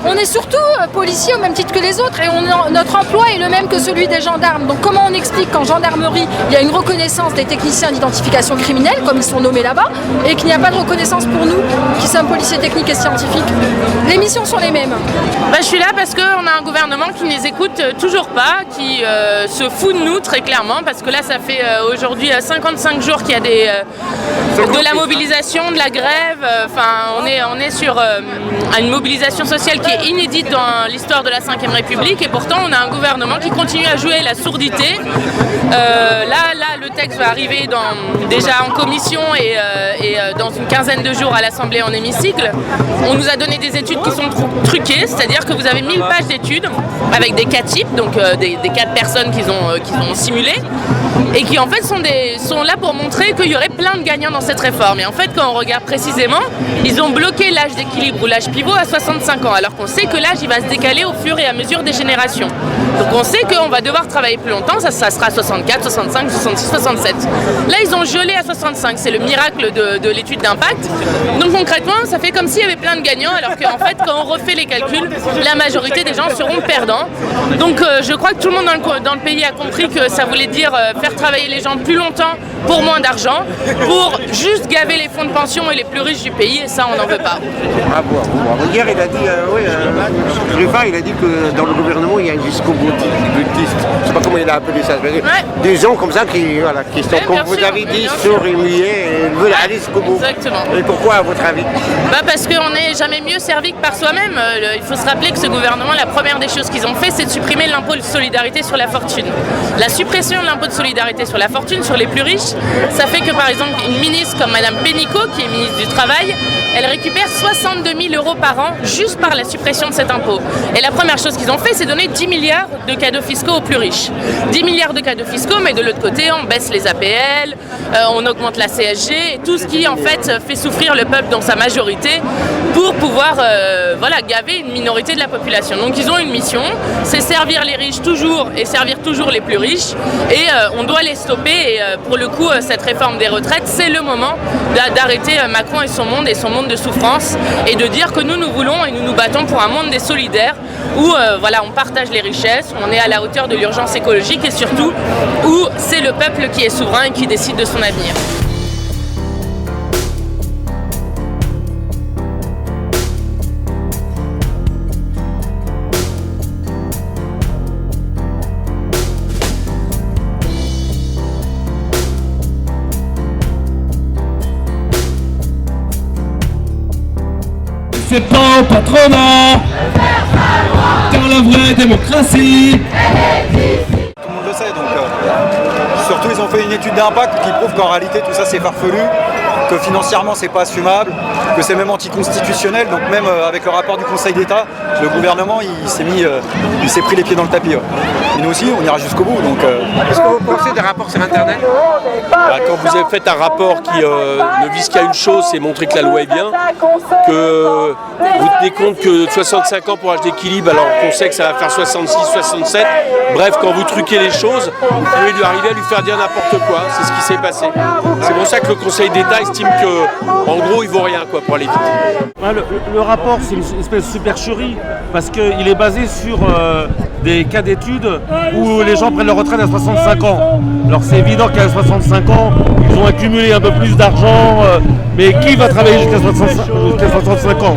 On est surtout policiers au même titre que les autres et notre emploi est le même que celui des gendarmes. Donc comment on explique qu'en gendarmerie, il y a une reconnaissance des techniciens d'identification criminelle, comme ils sont nommés là-bas, et qu'il n'y a pas de reconnaissance pour nous, qui sommes policiers techniques et scientifiques? Les missions sont les mêmes. Je suis là parce qu'on a un gouvernement qui ne les écoute toujours pas, qui se fout de nous très clairement, parce que là ça fait aujourd'hui 55 jours qu'il y a de la mobilisation, de la grève, on est sur une mobilisation sociale qui est inédite dans l'histoire de la Ve République et pourtant on a un gouvernement qui continue à jouer la sourdité. Là, le texte va arriver déjà en commission et dans une quinzaine de jours à l'Assemblée en hémicycle. On nous a donné des études qui sont truquées, c'est-à-dire que vous avez 1000 pages d'études avec des cas types, donc des cas de personnes qu'ils ont simulées et qui en fait sont là pour montrer qu'il y aurait plein de gagnants dans cette réforme. Et en fait, quand on regarde précisément, ils ont bloqué l'âge d'équilibre ou l'âge pivot à 65 ans, alors qu'on sait que l'âge il va se décaler au fur et à mesure des générations. Donc on sait qu'on va devoir travailler plus longtemps, ça sera 64, 65, 66, 67. Là, ils ont gelé à 65, c'est le miracle de l'étude d'impact. Donc concrètement, ça fait comme s'il y avait plein de gagnants, alors qu'en fait, quand on refait les calculs, la majorité des gens seront perdants. Donc je crois que tout le monde dans le pays a compris que ça voulait dire faire travailler les gens plus longtemps pour moins d'argent, pour juste gaver les fonds de pension et les plus riches du pays, et ça, on n'en veut pas. Hier, il a dit, Ruffin, il a dit que dans le gouvernement, il y a un jusqu'au boutiste. Je sais pas comment il a appelé ça. Ouais. Des gens comme ça qui sont, comme vous avez dit, sourds et muets et veulent aller jusqu'au bout. Exactement. Et pourquoi, à votre avis? Parce qu'on n'est jamais mieux servi que par soi-même. Il faut se rappeler que ce gouvernement, la première des choses qu'ils ont fait, c'est de supprimer l'impôt de solidarité sur la fortune. La suppression de l'impôt de solidarité sur la fortune, sur les plus riches, ça fait que par exemple une ministre comme Madame Pénicaud, qui est ministre du Travail, elle récupère 62 000 € par an juste par la suppression de cet impôt. Et la première chose qu'ils ont fait, c'est donner 10 milliards de cadeaux fiscaux aux plus riches. 10 milliards de cadeaux fiscaux, mais de l'autre côté, on baisse les APL, on augmente la CSG, et tout ce qui en fait fait souffrir le peuple dans sa majorité pour pouvoir gaver une minorité de la population. Donc ils ont une mission, c'est servir les riches toujours et servir toujours les plus riches, et on doit les stopper. Et pour le coup, cette réforme des retraites, c'est le moment d'arrêter Macron et son monde de souffrance, et de dire que nous voulons et nous nous battons pour un monde des solidaires où on partage les richesses, où on est à la hauteur de l'urgence écologique et surtout où c'est le peuple qui est souverain et qui décide de son avenir. C'est pas au patronat dans la vraie démocratie. Tout le monde le sait, donc surtout ils ont fait une étude d'impact qui prouve qu'en réalité tout ça c'est farfelu, que financièrement c'est pas assumable, que c'est même anticonstitutionnel. Donc même avec le rapport du Conseil d'État, le gouvernement il s'est pris les pieds dans le tapis. Et nous aussi on ira jusqu'au bout. Donc Qu'est-ce que vous pensez des rapports sur internet? Quand vous avez fait un rapport qui ne vise qu'à une chose, c'est montrer que la loi est bien, que vous tenez compte que 65 ans pour âge d'équilibre, alors qu'on sait que ça va faire 66, 67, bref, quand vous truquez les choses, vous pouvez lui arriver à lui faire dire n'importe quoi, c'est ce qui s'est passé. C'est pour ça que le Conseil d'État estime que, en gros, il vaut rien quoi, pour aller vite. Le rapport, c'est une espèce de supercherie, parce qu'il est basé sur des cas d'études où les gens prennent leur retraite à 65 ans. Alors c'est évident qu'à 65 ans, ils ont accumulé un peu plus d'argent, mais qui va travailler jusqu'à 65 ans?